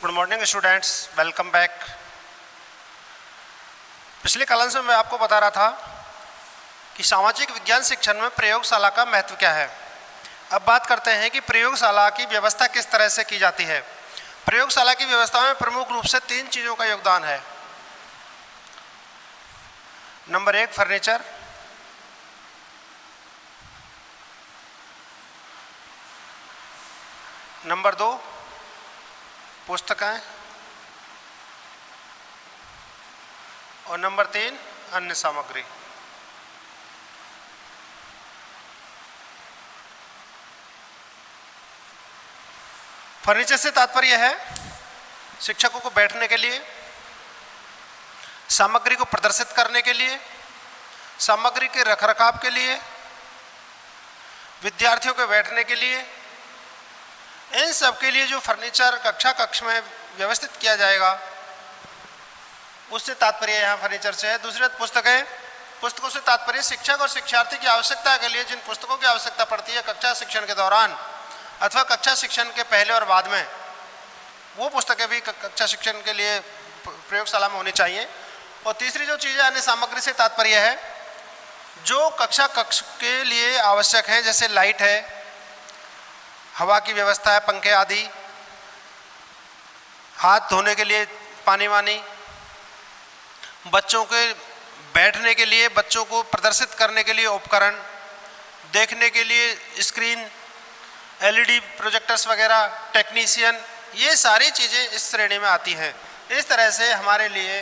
Good morning students, welcome back. पिछले class में मैं आपको बता रहा था कि सामाजिक विज्ञान शिक्षण में प्रयोगशाला का महत्व क्या है। अब बात करते हैं कि प्रयोगशाला की व्यवस्था किस तरह से की जाती है। प्रयोगशाला की व्यवस्था में प्रमुख रूप से 3 चीज़ों का योगदान है। नंबर 1 फर्नीचर, नंबर 2 पुस्तकें और नंबर 3 अन्य सामग्री। फर्नीचर से तात्पर्य है शिक्षकों को बैठने के लिए, सामग्री को प्रदर्शित करने के लिए, सामग्री के रखरखाव के लिए, विद्यार्थियों के बैठने के लिए। इन सब के लिए जो फर्नीचर कक्ष में व्यवस्थित किया जाएगा उससे तात्पर्य यहाँ फर्नीचर से है। दूसरी बात पुस्तकों से तात्पर्य शिक्षक और शिक्षार्थी की आवश्यकता के लिए जिन पुस्तकों की आवश्यकता पड़ती है कक्षा शिक्षण के दौरान अथवा कक्षा शिक्षण के पहले और बाद में, वो पुस्तकें भी कक्षा शिक्षण के लिए प्रयोगशाला में होनी चाहिए। और तीसरी जो चीज़ है अन्य सामग्री से तात्पर्य है जो कक्ष के लिए आवश्यक है, जैसे लाइट है, हवा की व्यवस्था है, पंखे आदि, हाथ धोने के लिए पानी वानी, बच्चों के बैठने के लिए, बच्चों को प्रदर्शित करने के लिए उपकरण, देखने के लिए स्क्रीन, एलईडी प्रोजेक्टर्स वगैरह, टेक्नीशियन, ये सारी चीज़ें इस श्रेणी में आती हैं। इस तरह से हमारे लिए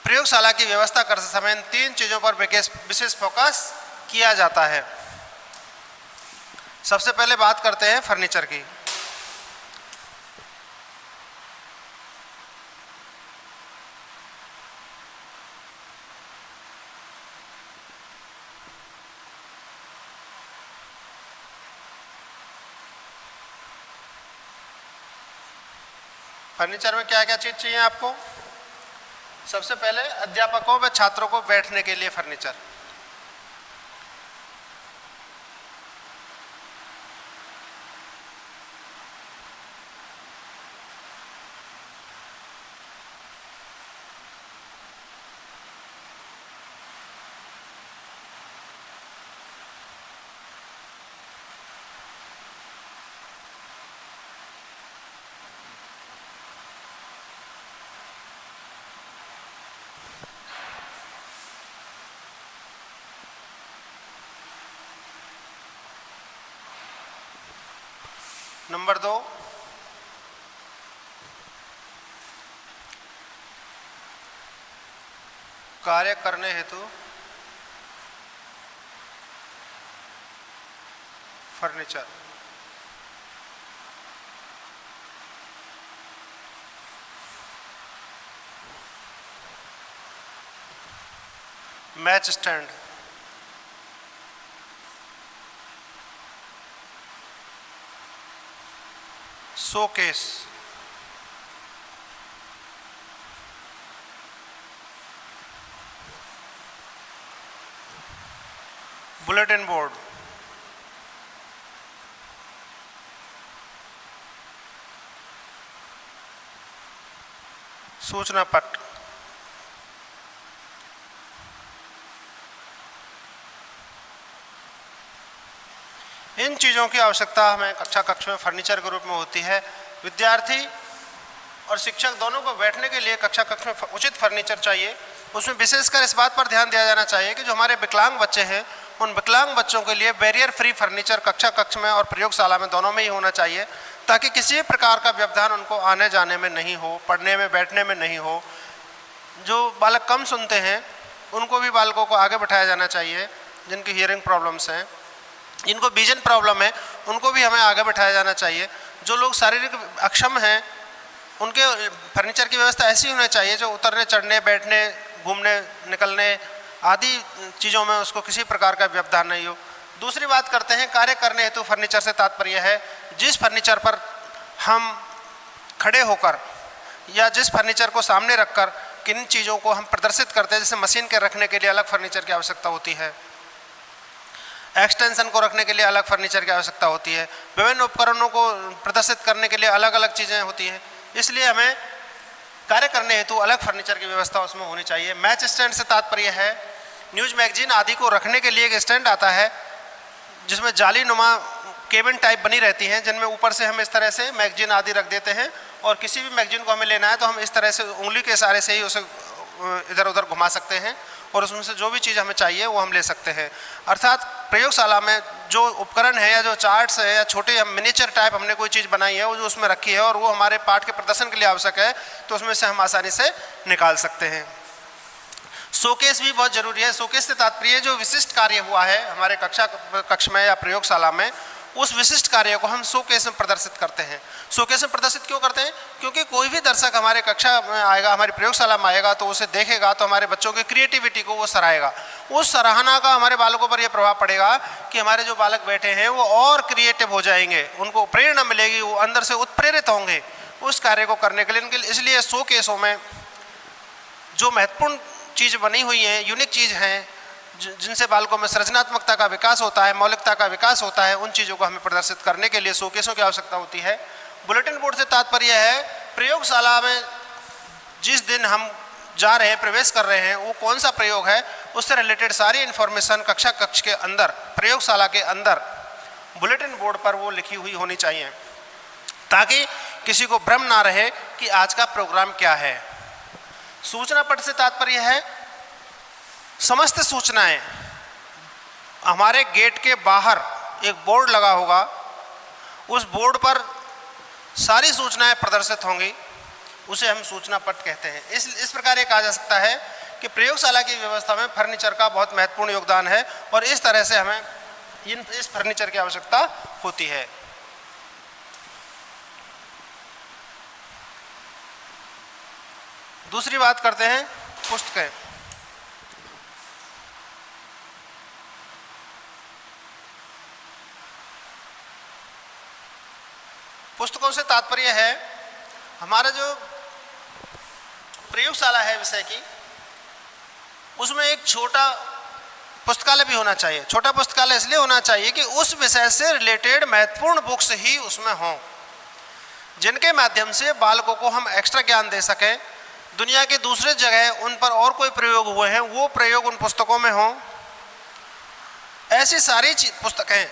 प्रयोगशाला की व्यवस्था करते समय इन 3 चीज़ों पर विशेष फोकस किया जाता है। सबसे पहले बात करते हैं फर्नीचर की। फर्नीचर में क्या क्या चीज़ चाहिए आपको? सबसे पहले अध्यापकों व छात्रों को बैठने के लिए फर्नीचर, नंबर 2 कार्य करने हेतु furniture, match stand, showcase, bulletin board, सूचना पट, इन चीज़ों की आवश्यकता हमें कक्ष में फर्नीचर के रूप में होती है। विद्यार्थी और शिक्षक दोनों को बैठने के लिए कक्ष में उचित फर्नीचर चाहिए। उसमें विशेषकर इस बात पर ध्यान दिया जाना चाहिए कि जो हमारे विकलांग बच्चे हैं उन विकलांग बच्चों के लिए बैरियर फ्री फर्नीचर कक्ष में और प्रयोगशाला में दोनों में ही होना चाहिए, ताकि किसी भी प्रकार का व्यवधान उनको आने जाने में नहीं हो, पढ़ने में बैठने में नहीं हो। जो बालक कम सुनते हैं उनको भी बालकों को आगे बैठाया जाना चाहिए, जिनकी हियरिंग प्रॉब्लम्स हैं, जिनको विजन प्रॉब्लम है उनको भी हमें आगे बैठाया जाना चाहिए। जो लोग शारीरिक अक्षम हैं उनके फर्नीचर की व्यवस्था ऐसी होनी चाहिए जो उतरने चढ़ने बैठने घूमने निकलने आदि चीज़ों में उसको किसी प्रकार का व्यवधान नहीं हो। दूसरी बात करते हैं कार्य करने हेतु फर्नीचर से तात्पर्य है जिस फर्नीचर पर हम खड़े होकर या जिस फर्नीचर को सामने रखकर किन चीज़ों को हम प्रदर्शित करते हैं। जैसे मशीन के रखने के लिए अलग फर्नीचर की आवश्यकता होती है, एक्सटेंशन को रखने के लिए अलग फर्नीचर की आवश्यकता होती है, विभिन्न उपकरणों को प्रदर्शित करने के लिए अलग अलग चीज़ें होती हैं। इसलिए हमें कार्य करने हेतु अलग फर्नीचर की व्यवस्था उसमें होनी चाहिए। मैच स्टैंड से तात्पर्य है न्यूज़ मैगजीन आदि को रखने के लिए एक स्टैंड आता है जिसमें जाली नुमा केबिन टाइप बनी रहती हैं, जिनमें ऊपर से हम इस तरह से मैगजीन आदि रख देते हैं और किसी भी मैगजीन को हमें लेना है तो हम इस तरह से उंगली के इशारे से ही उसे इधर उधर घुमा सकते हैं और उसमें से जो भी चीज़ हमें चाहिए वो हम ले सकते हैं। अर्थात प्रयोगशाला में जो उपकरण है या जो चार्ट्स है या छोटे मिनिएचर टाइप हमने कोई चीज़ बनाई है वो जो उसमें रखी है और वो हमारे पाठ के प्रदर्शन के लिए आवश्यक है तो उसमें से हम आसानी से निकाल सकते हैं। शोकेस भी बहुत जरूरी है। शोकेस से तात्पर्य जो विशिष्ट कार्य हुआ है हमारे कक्ष में या प्रयोगशाला में, उस विशिष्ट कार्य को हम शोकेस में प्रदर्शित करते हैं। शोकेस में प्रदर्शित क्यों करते हैं? क्योंकि कोई भी दर्शक हमारे कक्षा में आएगा, हमारी प्रयोगशाला में आएगा तो उसे देखेगा तो हमारे बच्चों की क्रिएटिविटी को वो सराहेगा। उस सराहना का हमारे बालकों पर यह प्रभाव पड़ेगा कि हमारे जो बालक बैठे हैं वो और क्रिएटिव हो जाएंगे, उनको प्रेरणा मिलेगी, वो अंदर से उत्प्रेरित होंगे उस कार्य को करने के लिए। इसलिए शोकेसों में जो महत्वपूर्ण चीज़ बनी हुई है, यूनिक चीज़ हैं, जिनसे बालकों में सृजनात्मकता का विकास होता है, मौलिकता का विकास होता है, उन चीज़ों को हमें प्रदर्शित करने के लिए शोकेसों की आवश्यकता होती है। बुलेटिन बोर्ड से तात्पर्य है प्रयोगशाला में जिस दिन हम जा रहे हैं, प्रवेश कर रहे हैं, वो कौन सा प्रयोग है उससे रिलेटेड सारी इन्फॉर्मेशन कक्ष के अंदर, प्रयोगशाला के अंदर बुलेटिन बोर्ड पर वो लिखी हुई होनी चाहिए ताकि किसी को भ्रम ना रहे कि आज का प्रोग्राम क्या है। सूचना पट से तात्पर्य है समस्त सूचनाएं। हमारे गेट के बाहर एक बोर्ड लगा होगा, उस बोर्ड पर सारी सूचनाएं प्रदर्शित होंगी, उसे हम सूचना पट कहते हैं। इस प्रकार ये कहा जा सकता है कि प्रयोगशाला की व्यवस्था में फर्नीचर का बहुत महत्वपूर्ण योगदान है और इस तरह से हमें इस फर्नीचर की आवश्यकता होती है। दूसरी बात करते हैं पुस्तकें। पुस्तकों से तात्पर्य है हमारा जो प्रयोगशाला है विषय की, उसमें एक छोटा पुस्तकालय भी होना चाहिए। छोटा पुस्तकालय इसलिए होना चाहिए कि उस विषय से रिलेटेड महत्वपूर्ण बुक्स ही उसमें हों, जिनके माध्यम से बालकों को हम एक्स्ट्रा ज्ञान दे सकें। दुनिया के दूसरे जगह उन पर और कोई प्रयोग हुए हैं, वो प्रयोग उन पुस्तकों में हों। ऐसी सारी पुस्तकें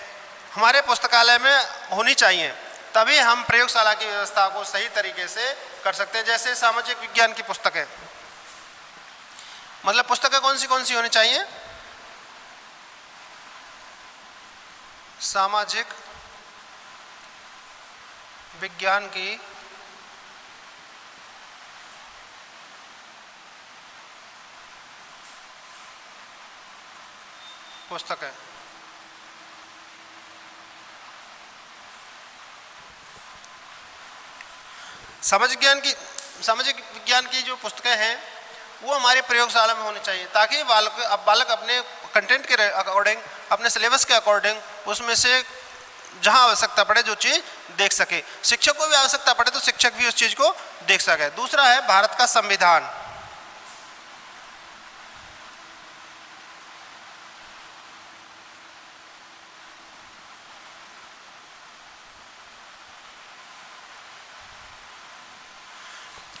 हमारे पुस्तकालय में होनी चाहिए, तभी हम प्रयोगशाला की व्यवस्था को सही तरीके से कर सकते हैं। जैसे सामाजिक विज्ञान की पुस्तकें, मतलब पुस्तकें कौन सी होनी चाहिए? सामाजिक विज्ञान की पुस्तकें। सामाजिक विज्ञान की जो पुस्तकें हैं वो हमारे प्रयोगशाला में होनी चाहिए ताकि बालक अपने कंटेंट के अकॉर्डिंग, अपने सिलेबस के अकॉर्डिंग उसमें से जहां आवश्यकता पड़े जो चीज़ देख सके। शिक्षक को भी आवश्यकता पड़े तो शिक्षक भी उस चीज़ को देख सके। दूसरा है भारत का संविधान।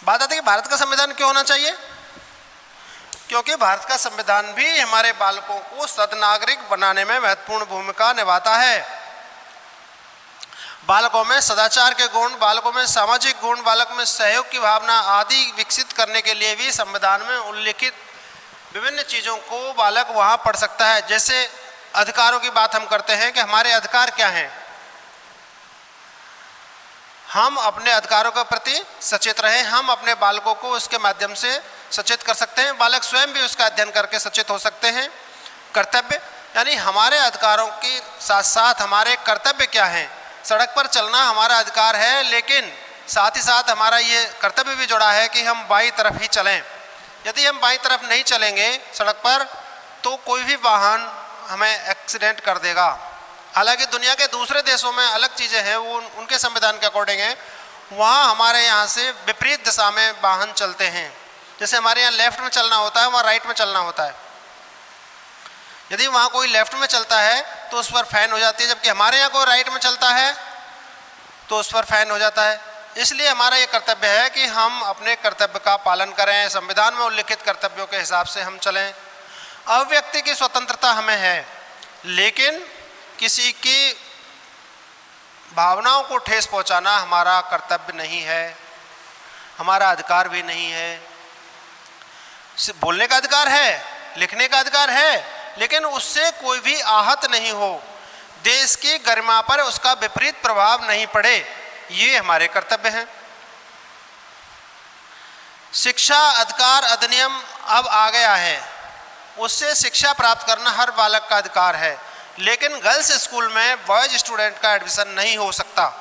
बात आती है कि भारत का संविधान क्यों होना चाहिए? क्योंकि भारत का संविधान भी हमारे बालकों को सद्नागरिक बनाने में महत्वपूर्ण भूमिका निभाता है। बालकों में सदाचार के गुण, बालकों में सामाजिक गुण, बालक में सहयोग की भावना आदि विकसित करने के लिए भी संविधान में उल्लिखित विभिन्न चीज़ों को बालक वहाँ पढ़ सकता है। जैसे अधिकारों की बात हम करते हैं कि हमारे अधिकार क्या हैं, हम अपने अधिकारों के प्रति सचेत रहें, हम अपने बालकों को उसके माध्यम से सचेत कर सकते हैं। बालक स्वयं भी उसका अध्ययन करके सचेत हो सकते हैं। कर्तव्य, यानी हमारे अधिकारों के साथ साथ हमारे कर्तव्य क्या हैं। सड़क पर चलना हमारा अधिकार है, लेकिन साथ ही साथ हमारा ये कर्तव्य भी जुड़ा है कि हम बाईं तरफ ही चलें। यदि हम बाईं तरफ नहीं चलेंगे सड़क पर तो कोई भी वाहन हमें एक्सीडेंट कर देगा। हालांकि दुनिया के दूसरे देशों में अलग चीज़ें हैं, वो उनके संविधान के अकॉर्डिंग है। वहाँ हमारे यहाँ से विपरीत दिशा में वाहन चलते हैं। जैसे हमारे यहाँ लेफ्ट में चलना होता है, वहाँ राइट में चलना होता है। यदि वहाँ कोई लेफ्ट में चलता है तो उस पर फाइन हो जाती है, जबकि हमारे यहाँ कोई राइट में चलता है तो उस पर फाइन हो जाता है। इसलिए हमारा ये कर्तव्य है कि हम अपने कर्तव्य का पालन करें, संविधान में उल्लिखित कर्तव्यों के हिसाब से हम चलें। अव्यक्ति की स्वतंत्रता हमें है, लेकिन किसी की भावनाओं को ठेस पहुंचाना हमारा कर्तव्य नहीं है, हमारा अधिकार भी नहीं है। बोलने का अधिकार है, लिखने का अधिकार है, लेकिन उससे कोई भी आहत नहीं हो, देश की गरिमा पर उसका विपरीत प्रभाव नहीं पड़े, ये हमारे कर्तव्य हैं। शिक्षा अधिकार अधिनियम अब आ गया है, उससे शिक्षा प्राप्त करना हर बालक का अधिकार है, लेकिन गर्ल्स स्कूल में बॉयज स्टूडेंट का एडमिशन नहीं हो सकता।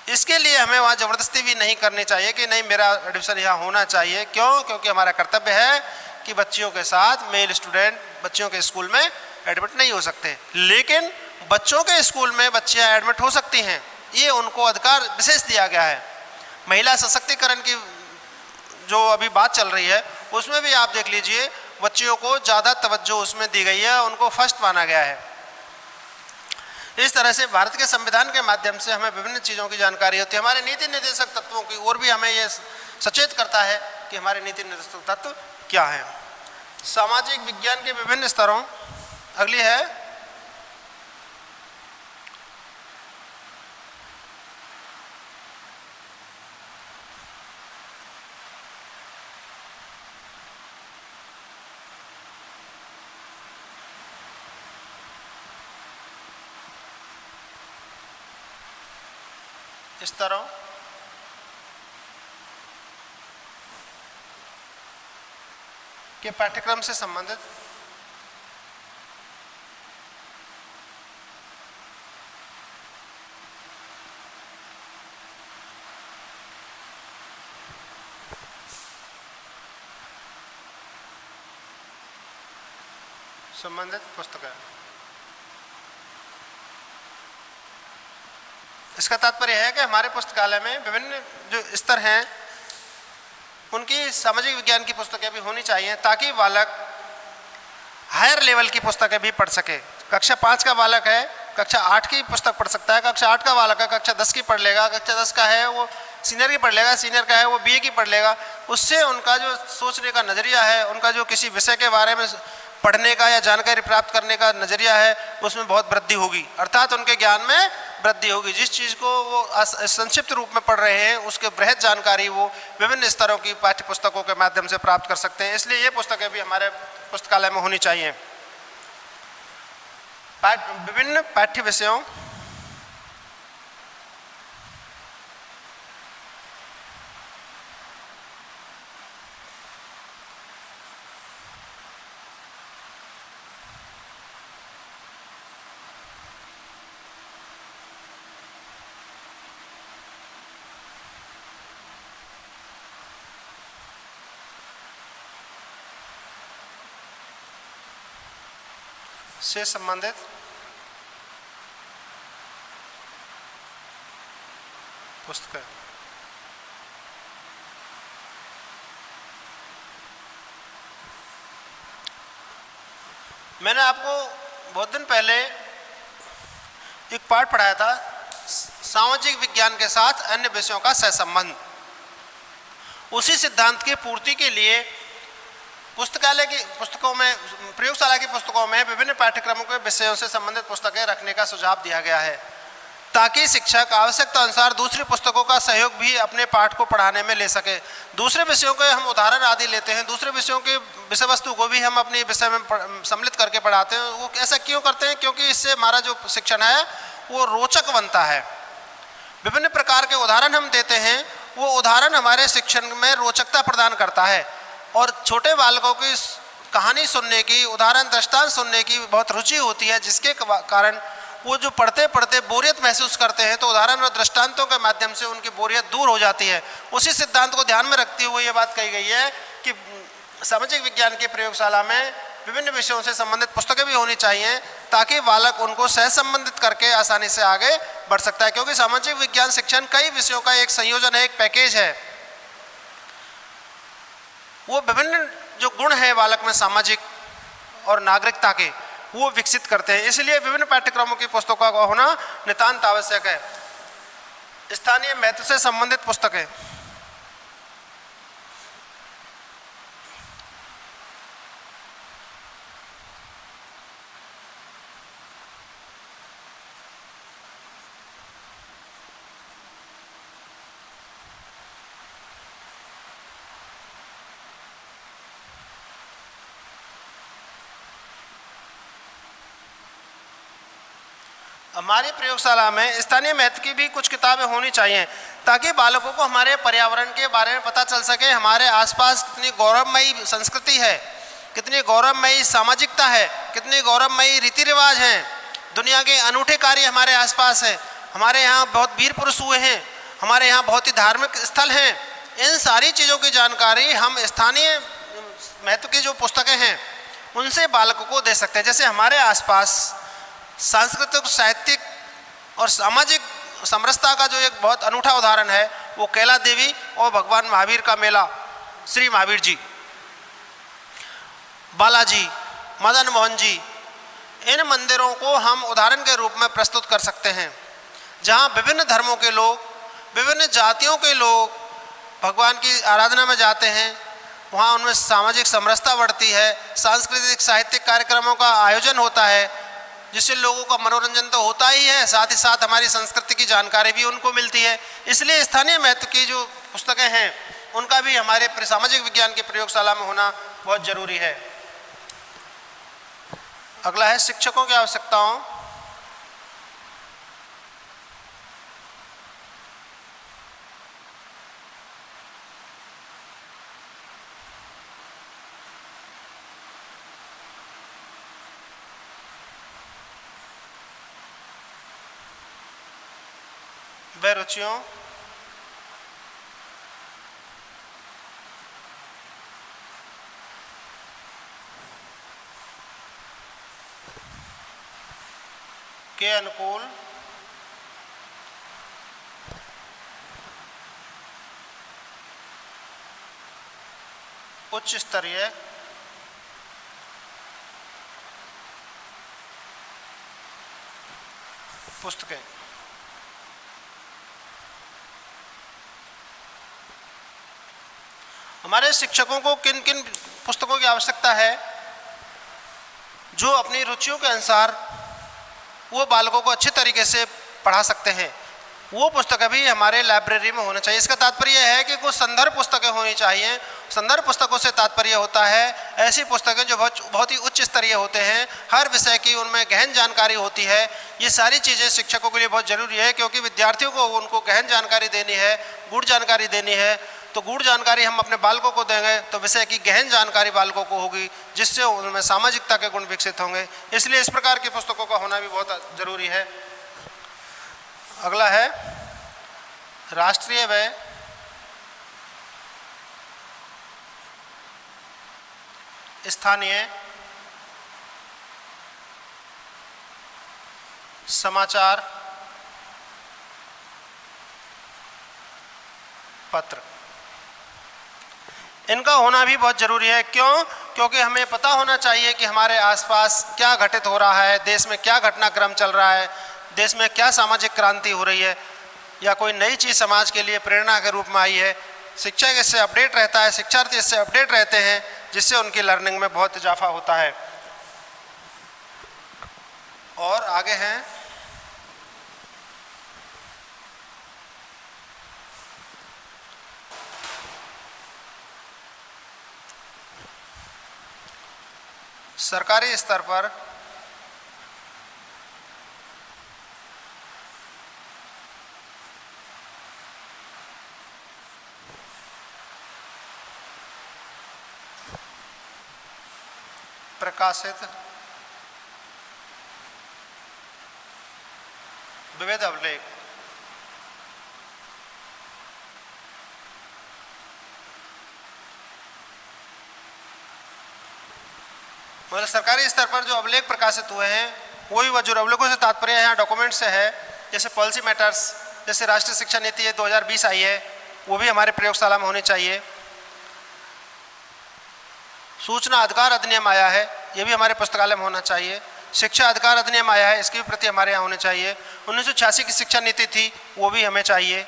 इसके लिए हमें वहाँ ज़बरदस्ती भी नहीं करनी चाहिए कि नहीं मेरा एडमिशन यहाँ होना चाहिए। क्यों? क्योंकि हमारा कर्तव्य है कि बच्चियों के साथ मेल स्टूडेंट बच्चियों के स्कूल में एडमिट नहीं हो सकते, लेकिन बच्चों के स्कूल में बच्चियाँ एडमिट हो सकती हैं, ये उनको अधिकार विशेष दिया गया है। महिला सशक्तिकरण की जो अभी बात चल रही है उसमें भी आप देख लीजिए, बच्चियों को ज़्यादा तवज्जो उसमें दी गई है, उनको फर्स्ट माना गया है। इस तरह से भारत के संविधान के माध्यम से हमें विभिन्न चीज़ों की जानकारी होती है। हमारे नीति निर्देशक तत्वों की ओर भी हमें ये सचेत करता है कि हमारे नीति निर्देशक तत्व क्या हैं। सामाजिक विज्ञान के विभिन्न स्तरों, अगली है स्तरों के पाठ्यक्रम से संबंधित पुस्तक है। इसका तात्पर्य है कि हमारे पुस्तकालय में विभिन्न जो स्तर हैं उनकी सामाजिक विज्ञान की पुस्तकें भी होनी चाहिए, ताकि बालक हायर लेवल की पुस्तकें भी पढ़ सके। कक्षा 5 का बालक है, कक्षा 8 की पुस्तक पढ़ सकता है, कक्षा 8 का बालक है कक्षा 10 की पढ़ लेगा, कक्षा 10 का है वो सीनियर की पढ़ लेगा, सीनियर का है वो बीए की पढ़ लेगा। उससे उनका जो सोचने का नज़रिया है, उनका जो किसी विषय के बारे में पढ़ने का या जानकारी प्राप्त करने का नज़रिया है, उसमें बहुत वृद्धि होगी, अर्थात उनके ज्ञान में वृद्धि होगी। जिस चीज़ को वो संक्षिप्त रूप में पढ़ रहे हैं उसके बृहद जानकारी वो विभिन्न स्तरों की पाठ्य पुस्तकों के माध्यम से प्राप्त कर सकते हैं। इसलिए ये पुस्तकें भी हमारे पुस्तकालय में होनी चाहिए। विभिन्न पाठ्य विषयों से संबंधित पुस्तक। मैंने आपको बहुत दिन पहले एक पाठ पढ़ाया था, सामाजिक विज्ञान के साथ अन्य विषयों का सहसंबंध। उसी सिद्धांत की पूर्ति के लिए पुस्तकालय की पुस्तकों में, प्रयोगशाला की पुस्तकों में विभिन्न पाठ्यक्रमों के विषयों से संबंधित पुस्तकें रखने का सुझाव दिया गया है, ताकि शिक्षक आवश्यकता अनुसार दूसरी पुस्तकों का सहयोग भी अपने पाठ को पढ़ाने में ले सके। दूसरे विषयों के हम उदाहरण आदि लेते हैं, दूसरे विषयों के विषय वस्तु को भी हम अपने विषय में सम्मिलित करके पढ़ाते हैं। वो ऐसा क्यों करते हैं? क्योंकि इससे हमारा जो शिक्षण है वो रोचक बनता है। विभिन्न प्रकार के उदाहरण हम देते हैं, वो उदाहरण हमारे शिक्षण में रोचकता प्रदान करता है, और छोटे बालकों की कहानी सुनने की, उदाहरण दृष्टांत सुनने की बहुत रुचि होती है, जिसके कारण वो जो पढ़ते पढ़ते बोरियत महसूस करते हैं, तो उदाहरण और दृष्टांतों के माध्यम से उनकी बोरियत दूर हो जाती है। उसी सिद्धांत को ध्यान में रखते हुए ये बात कही गई है कि सामाजिक विज्ञान की प्रयोगशाला में विभिन्न विषयों से संबंधित पुस्तकें भी होनी चाहिए, ताकि बालक उनको सह संबंधित करके आसानी से आगे बढ़ सकता है। क्योंकि सामाजिक विज्ञान शिक्षण कई विषयों का एक संयोजन है, एक पैकेज है। वो विभिन्न जो गुण है बालक में सामाजिक और नागरिकता के, वो विकसित करते हैं। इसलिए विभिन्न पाठ्यक्रमों की पुस्तकों का होना नितांत आवश्यक है। स्थानीय महत्व से संबंधित पुस्तकें। हमारी प्रयोगशाला में स्थानीय महत्व की भी कुछ किताबें होनी चाहिए ताकि बालकों को हमारे पर्यावरण के बारे में पता चल सके, हमारे आसपास कितनी गौरवमयी संस्कृति है, कितनी गौरवमयी सामाजिकता है, कितनी गौरवमयी रीति रिवाज हैं, दुनिया के अनूठे कार्य हमारे आसपास है, हमारे यहाँ बहुत वीर पुरुष हुए हैं, हमारे यहाँ बहुत ही धार्मिक स्थल हैं। इन सारी चीज़ों की जानकारी हम स्थानीय महत्व की जो पुस्तकें हैं उनसे बालकों को दे सकते हैं। जैसे हमारे आसपास सांस्कृतिक, साहित्यिक और सामाजिक समरसता का जो एक बहुत अनूठा उदाहरण है वो कैला देवी और भगवान महावीर का मेला, श्री महावीर जी, बालाजी, मदन मोहन जी, इन मंदिरों को हम उदाहरण के रूप में प्रस्तुत कर सकते हैं जहाँ विभिन्न धर्मों के लोग, विभिन्न जातियों के लोग भगवान की आराधना में जाते हैं। वहाँ उनमें सामाजिक समरसता बढ़ती है, सांस्कृतिक साहित्यिक कार्यक्रमों का आयोजन होता है जिससे लोगों का मनोरंजन तो होता ही है, साथ ही साथ हमारी संस्कृति की जानकारी भी उनको मिलती है। इसलिए स्थानीय महत्व की जो पुस्तकें हैं उनका भी हमारे सामाजिक विज्ञान की प्रयोगशाला में होना बहुत ज़रूरी है। अगला है शिक्षकों की आवश्यकताओं। व रुचियों, के अनुकूल उच्च स्तरीय पुस्तकें। हमारे शिक्षकों को किन किन पुस्तकों की आवश्यकता है जो अपनी रुचियों के अनुसार वो बालकों को अच्छे तरीके से पढ़ा सकते हैं, वो पुस्तकें भी हमारे लाइब्रेरी में होना चाहिए। इसका तात्पर्य है कि कुछ संदर्भ पुस्तकें होनी चाहिए। संदर्भ पुस्तकों से तात्पर्य होता है ऐसी पुस्तकें जो बहुत ही उच्च स्तरीय होते हैं, हर विषय की उनमें गहन जानकारी होती है। ये सारी चीज़ें शिक्षकों के लिए बहुत ज़रूरी है क्योंकि विद्यार्थियों को उनको गहन जानकारी देनी है, गूढ़ जानकारी देनी है। तो गूढ़ जानकारी हम अपने बालकों को देंगे तो विषय की गहन जानकारी बालकों को होगी जिससे उनमें सामाजिकता के गुण विकसित होंगे। इसलिए इस प्रकार की पुस्तकों का होना भी बहुत ज़रूरी है। अगला है राष्ट्रीय व स्थानीय समाचार पत्र। इनका होना भी बहुत ज़रूरी है। क्यों? क्योंकि हमें पता होना चाहिए कि हमारे आसपास क्या घटित हो रहा है, देश में क्या घटनाक्रम चल रहा है, देश में क्या सामाजिक क्रांति हो रही है या कोई नई चीज़ समाज के लिए प्रेरणा के रूप में आई है। शिक्षक इससे अपडेट रहता है, शिक्षार्थी इससे अपडेट रहते हैं जिससे उनकी लर्निंग में बहुत इजाफा होता है। और आगे हैं सरकारी स्तर पर प्रकाशित विविध अभिलेख। मतलब सरकारी स्तर पर जो अभिलेख प्रकाशित हुए हैं वही वह जो अभिलेखों से तात्पर्य यहाँ डॉक्यूमेंट से है, जैसे पॉलिसी मैटर्स, जैसे राष्ट्रीय शिक्षा नीति 2020 आई है वो भी हमारे प्रयोगशाला में होनी चाहिए। सूचना अधिकार अधिनियम आया है, ये भी हमारे पुस्तकालय में होना चाहिए। शिक्षा अधिकार अधिनियम आया है, इसके भी प्रति हमारे यहाँ होने चाहिए। 1986 की शिक्षा नीति थी, वो भी हमें चाहिए।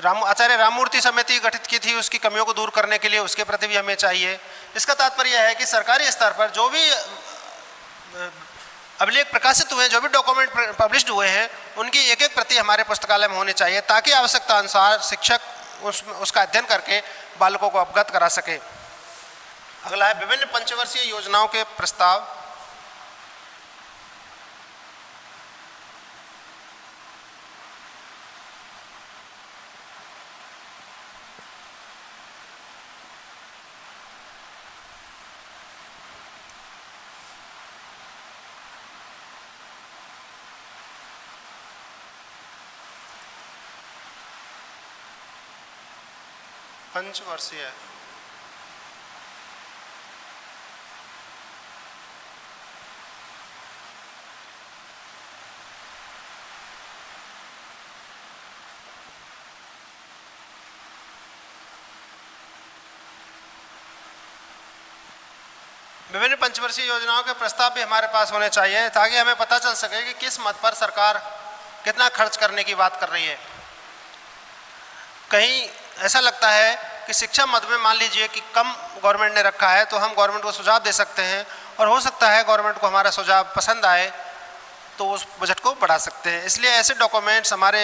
आचार्य राममूर्ति समिति गठित की थी, उसकी कमियों को दूर करने के लिए, उसके प्रति भी हमें चाहिए। इसका तात्पर्य है कि सरकारी स्तर पर जो भी अभिलेख प्रकाशित हुए हैं, जो भी डॉक्यूमेंट पब्लिश्ड हुए हैं, उनकी एक एक प्रति हमारे पुस्तकालय में होनी चाहिए, ताकि आवश्यकता अनुसार शिक्षक उसका अध्ययन करके बालकों को अवगत करा सके। अगला है विभिन्न पंचवर्षीय योजनाओं के प्रस्ताव। पंचवर्षीय विभिन्न पंचवर्षीय योजनाओं के प्रस्ताव भी हमारे पास होने चाहिए, ताकि हमें पता चल सके कि किस मद पर सरकार कितना खर्च करने की बात कर रही है। कहीं ऐसा लगता है कि शिक्षा मद में मान लीजिए कि कम गवर्नमेंट ने रखा है, तो हम गवर्नमेंट को सुझाव दे सकते हैं, और हो सकता है गवर्नमेंट को हमारा सुझाव पसंद आए तो उस बजट को बढ़ा सकते हैं। इसलिए ऐसे डॉक्यूमेंट्स हमारे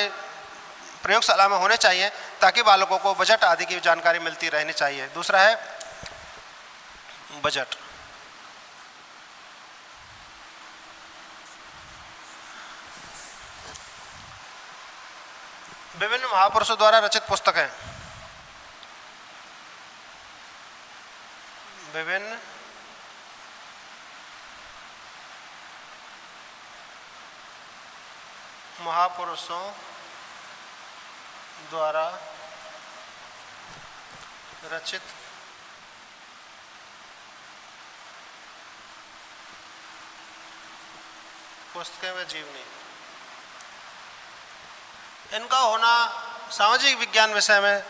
प्रयोगशाला में होने चाहिए, ताकि बालकों को बजट आदि की जानकारी मिलती रहनी चाहिए। दूसरा है बजट। विभिन्न महापुरुषों द्वारा रचित पुस्तकें। विभिन्न महापुरुषों द्वारा रचित पुस्तकें व जीवनी, इनका होना सामाजिक विज्ञान विषय में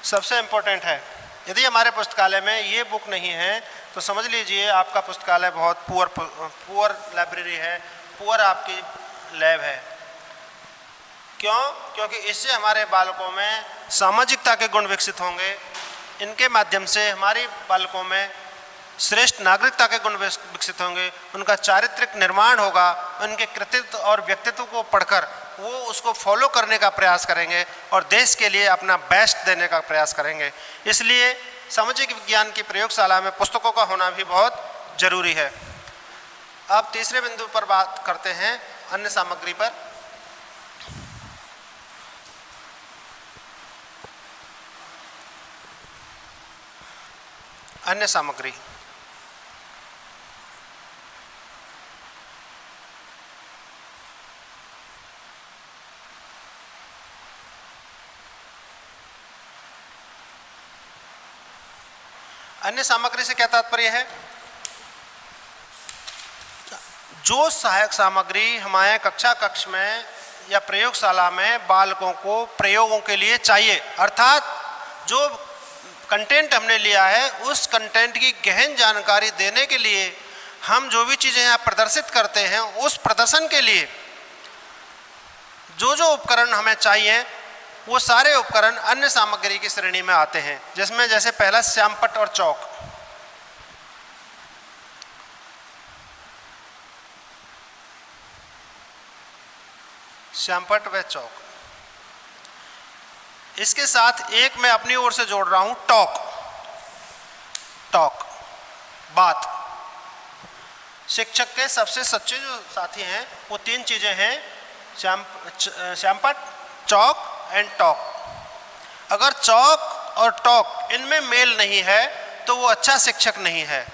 सबसे इम्पोर्टेंट है। यदि हमारे पुस्तकालय में ये बुक नहीं है तो समझ लीजिए आपका पुस्तकालय बहुत पुअर लाइब्रेरी है, पुअर आपकी लैब है। क्यों? क्योंकि इससे हमारे बालकों में सामाजिकता के गुण विकसित होंगे। इनके माध्यम से हमारे बालकों में श्रेष्ठ नागरिकता के गुण विकसित होंगे, उनका चारित्रिक निर्माण होगा, उनके कृतित्व और व्यक्तित्व को पढ़कर वो उसको फॉलो करने का प्रयास करेंगे और देश के लिए अपना बेस्ट देने का प्रयास करेंगे। इसलिए सामाजिक विज्ञान की प्रयोगशाला में पुस्तकों का होना भी बहुत जरूरी है। अब तीसरे बिंदु पर बात करते हैं, अन्य सामग्री पर। अन्य सामग्री अन्य सामग्री से क्या तात्पर्य है? जो सहायक सामग्री हमारे कक्षा कक्ष में या प्रयोगशाला में बालकों को प्रयोगों के लिए चाहिए, अर्थात जो कंटेंट हमने लिया है उस कंटेंट की गहन जानकारी देने के लिए हम जो भी चीज़ें यहाँ प्रदर्शित करते हैं, उस प्रदर्शन के लिए जो जो उपकरण हमें चाहिए वो सारे उपकरण अन्य सामग्री की श्रेणी में आते हैं, जिसमें जैसे पहला श्यामपट्ट और चौक। श्यामपट्ट व चौक। इसके साथ एक मैं अपनी ओर से जोड़ रहा हूं, टॉक। टॉक बात। शिक्षक के सबसे सच्चे जो साथी हैं वो तीन चीजें हैं, श्यामपट्ट, चौक एंड टॉक। अगर चौक और टॉक इनमें मेल नहीं है तो वो अच्छा शिक्षक नहीं है।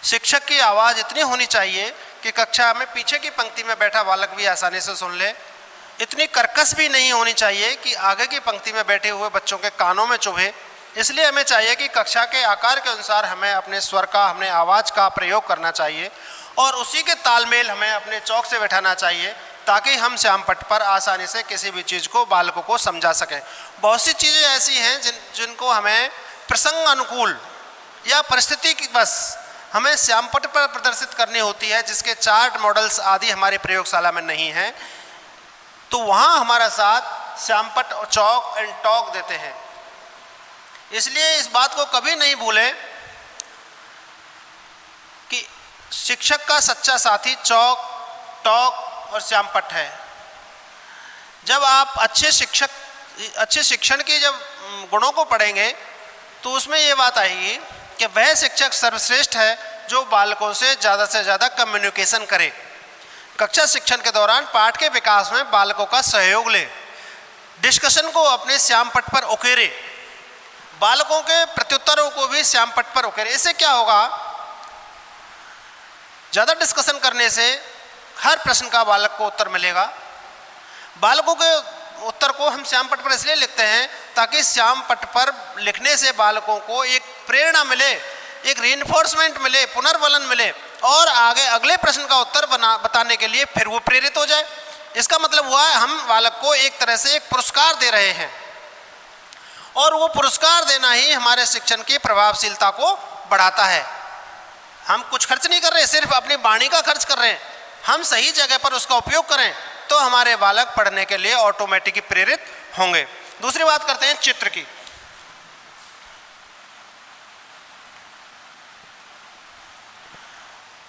शिक्षक की आवाज़ इतनी होनी चाहिए कि कक्षा में पीछे की पंक्ति में बैठा बालक भी आसानी से सुन ले। इतनी कर्कश भी नहीं होनी चाहिए कि आगे की पंक्ति में बैठे हुए बच्चों के कानों में चुभे। इसलिए हमें चाहिए कि कक्षा के आकार के अनुसार हमें अपने स्वर का, अपने आवाज़ का प्रयोग करना चाहिए और उसी के तालमेल हमें अपने चौक से बैठाना चाहिए, ताकि हम श्यामपट्ट पर आसानी से किसी भी चीज़ को बालकों को समझा सकें। बहुत सी चीज़ें ऐसी हैं जिनको हमें प्रसंग अनुकूल या परिस्थिति की बस हमें श्यामपट्ट पर प्रदर्शित करनी होती है, जिसके चार्ट मॉडल्स आदि हमारी प्रयोगशाला में नहीं हैं, तो वहाँ हमारा साथ श्यामपट्ट और चौक एंड टॉक देते हैं। इसलिए इस बात को कभी नहीं भूलें कि शिक्षक का सच्चा साथी चौक, टॉक और श्यामपट्ट है। जब आप अच्छे शिक्षण की जब गुणों को पढ़ेंगे तो उसमें ये बात आएगी कि वह शिक्षक सर्वश्रेष्ठ है जो बालकों से ज़्यादा कम्युनिकेशन करे, कक्षा शिक्षण के दौरान पाठ के विकास में बालकों का सहयोग ले, डिस्कशन को अपने श्यामपट्ट पर उकेरे, बालकों के प्रत्युत्तरों को भी श्यामपट्ट पर उकेरे। इससे क्या होगा, ज़्यादा डिस्कशन करने से हर प्रश्न का बालक को उत्तर मिलेगा। बालकों के उत्तर को हम श्यामपट्ट पर इसलिए लिखते हैं ताकि श्यामपट्ट पर लिखने से बालकों को एक प्रेरणा मिले, एक रीइंफोर्समेंट मिले, पुनर्बलन मिले और आगे अगले प्रश्न का उत्तर बताने के लिए फिर वो प्रेरित हो जाए। इसका मतलब हुआ हम बालक को एक तरह से एक पुरस्कार दे रहे हैं और वो पुरस्कार देना ही हमारे शिक्षण की प्रभावशीलता को बढ़ाता है। हम कुछ खर्च नहीं कर रहे, सिर्फ अपनी वाणी का खर्च कर रहे हैं। हम सही जगह पर उसका उपयोग करें तो हमारे बालक पढ़ने के लिए ऑटोमेटिकली प्रेरित होंगे। दूसरी बात करते हैं चित्र की।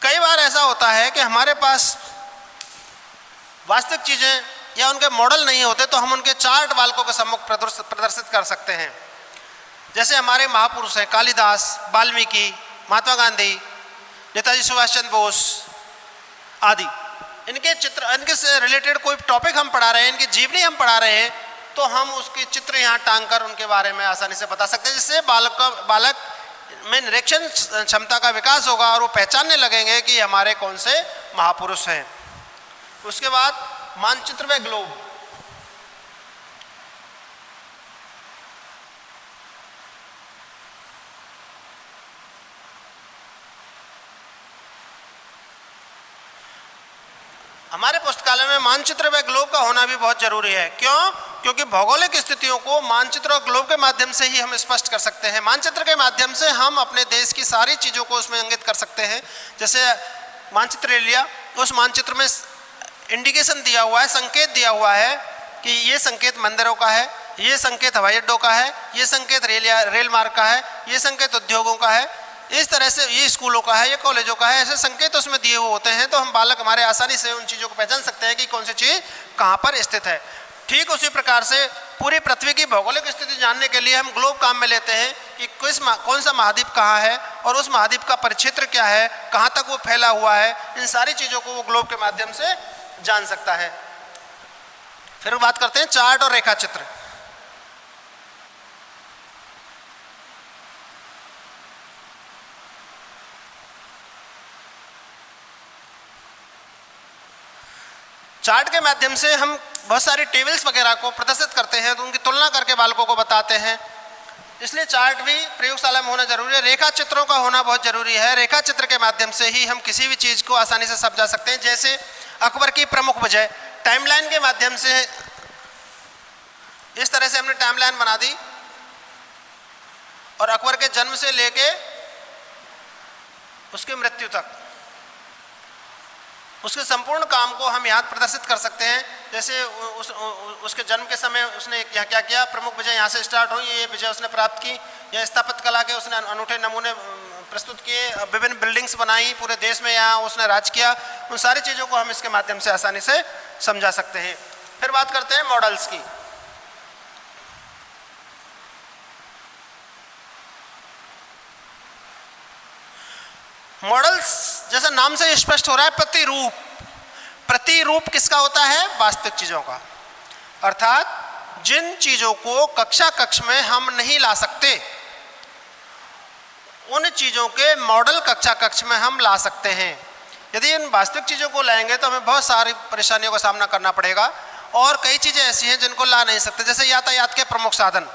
कई बार ऐसा होता है कि हमारे पास वास्तविक चीज़ें या उनके मॉडल नहीं होते तो हम उनके चार्ट बालकों के सम्मुख प्रदर्शित कर सकते हैं। जैसे हमारे महापुरुष हैं कालिदास, वाल्मीकि, महात्मा गांधी, नेताजी सुभाष चंद्र बोस आदि। इनके चित्र, इनके से रिलेटेड कोई टॉपिक हम पढ़ा रहे हैं, इनकी जीवनी हम पढ़ा रहे हैं, तो हम उसके चित्र यहाँ टांग कर उनके बारे में आसानी से बता सकते हैं, जिससे बालक में निरीक्षण क्षमता का विकास होगा और वो पहचानने लगेंगे कि हमारे कौन से महापुरुष हैं। उसके बाद मानचित्र व ग्लोब। हमारे पुस्तकालय में मानचित्र व ग्लोब का होना भी बहुत जरूरी है। क्यों? क्योंकि भौगोलिक स्थितियों को मानचित्र और ग्लोब के माध्यम से ही हम स्पष्ट कर सकते हैं। मानचित्र के माध्यम से हम अपने देश की सारी चीज़ों को उसमें इंगित कर सकते हैं। जैसे मानचित्र ले लिया, उस मानचित्र में इंडिकेशन दिया हुआ है, संकेत दिया हुआ है कि ये संकेत मंदिरों का है, ये संकेत हवाई अड्डों का है, ये संकेत रेल मार्ग का है, ये संकेत उद्योगों का है, इस तरह से ये स्कूलों का है, ये कॉलेजों का है। ऐसे संकेत उसमें दिए हुए होते हैं तो हम बालक हमारे आसानी से उन चीज़ों को पहचान सकते हैं कि कौन सी चीज़ कहाँ पर स्थित है। ठीक उसी प्रकार से पूरी पृथ्वी की भौगोलिक स्थिति जानने के लिए हम ग्लोब काम में लेते हैं कि कौन सा महाद्वीप कहाँ है और उस महाद्वीप का परिक्षेत्र क्या है, कहाँ तक वो फैला हुआ है। इन सारी चीज़ों को वो ग्लोब के माध्यम से जान सकता है। फिर बात करते हैं चार्ट और रेखा चित्र। चार्ट के माध्यम से हम बहुत सारी टेबल्स वगैरह को प्रदर्शित करते हैं, तो उनकी तुलना करके बालकों को बताते हैं। इसलिए चार्ट भी प्रयोगशाला में होना जरूरी है। रेखा चित्रों का होना बहुत जरूरी है। रेखा चित्र के माध्यम से ही हम किसी भी चीज़ को आसानी से समझा सकते हैं। जैसे अकबर की प्रमुख विजय, टाइमलाइन के माध्यम से इस तरह से हमने टाइमलाइन बना दी और अकबर के जन्म से लेके उसकी मृत्यु तक उसके संपूर्ण काम को हम यहाँ प्रदर्शित कर सकते हैं। जैसे उसके जन्म के समय उसने यहाँ क्या किया, प्रमुख विजय यहाँ से स्टार्ट हुई, ये विजय उसने प्राप्त की, या स्थापत्य कला के उसने अनूठे नमूने प्रस्तुत किए, विभिन्न बिल्डिंग्स बनाई, पूरे देश में यहाँ उसने राज किया। उन सारी चीज़ों को हम इसके माध्यम से आसानी से समझा सकते हैं। फिर बात करते हैं मॉडल्स की। मॉडल्स जैसा नाम से स्पष्ट हो रहा है, प्रतिरूप। प्रतिरूप किसका होता है? वास्तविक चीज़ों का। अर्थात जिन चीज़ों को कक्षा कक्ष में हम नहीं ला सकते उन चीज़ों के मॉडल कक्षा कक्ष में हम ला सकते हैं। यदि इन वास्तविक चीज़ों को लाएंगे तो हमें बहुत सारी परेशानियों का सामना करना पड़ेगा और कई चीज़ें ऐसी हैं जिनको ला नहीं सकते। जैसे यातायात के प्रमुख साधन।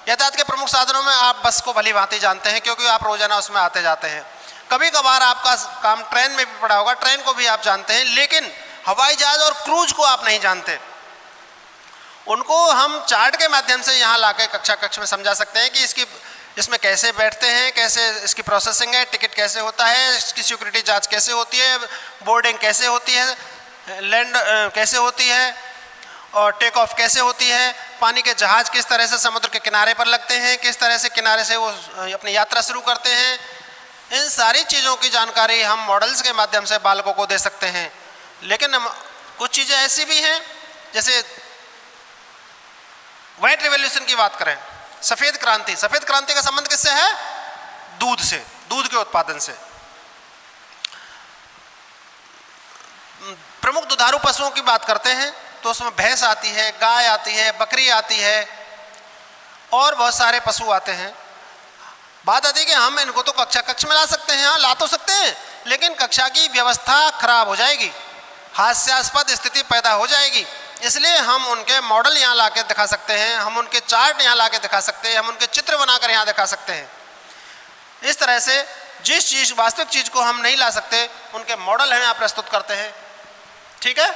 यातायात के प्रमुख साधनों में आप बस को भली भांति जानते हैं क्योंकि आप रोजाना उसमें आते जाते हैं। कभी कभार आपका काम ट्रेन में भी पड़ा होगा, ट्रेन को भी आप जानते हैं, लेकिन हवाई जहाज और क्रूज को आप नहीं जानते। उनको हम चार्ट के माध्यम से यहाँ लाके कक्षा कक्ष में समझा सकते हैं कि इसकी इसमें कैसे बैठते हैं, कैसे इसकी प्रोसेसिंग है, टिकट कैसे होता है, इसकी सिक्योरिटी जांच कैसे होती है, बोर्डिंग कैसे होती है, लैंड कैसे होती है और टेक ऑफ कैसे होती है, पानी के जहाज़ किस तरह से समुद्र के किनारे पर लगते हैं, किस तरह से किनारे से वो अपनी यात्रा शुरू करते हैं। इन सारी चीज़ों की जानकारी हम मॉडल्स के माध्यम से बालकों को दे सकते हैं। लेकिन कुछ चीज़ें ऐसी भी हैं, जैसे व्हाइट रिवॉल्यूशन की बात करें, सफ़ेद क्रांति। सफ़ेद क्रांति का संबंध किससे है? दूध से, दूध के उत्पादन से। प्रमुख दुधारू पशुओं की बात करते हैं तो उसमें भैंस आती है, गाय आती है, बकरी आती है और बहुत सारे पशु आते हैं। बात आती है कि हम इनको तो कक्ष में ला सकते हैं, हाँ ला तो सकते हैं, लेकिन कक्षा की व्यवस्था खराब हो जाएगी, हास्यास्पद स्थिति पैदा हो जाएगी। इसलिए हम उनके मॉडल यहाँ ला के दिखा सकते हैं, हम उनके चार्ट यहाँ ला के दिखा सकते हैं, हम उनके चित्र बनाकर यहाँ दिखा सकते हैं। इस तरह से जिस चीज़ वास्तविक चीज़ को हम नहीं ला सकते, उनके मॉडल हम यहाँ प्रस्तुत करते हैं। ठीक है,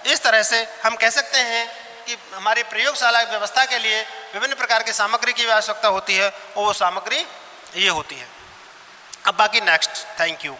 इस तरह से हम कह सकते हैं कि हमारी प्रयोगशाला व्यवस्था के लिए विभिन्न प्रकार की सामग्री की आवश्यकता होती है और वो सामग्री ये होती है। अब बाकी नेक्स्ट। Thank you.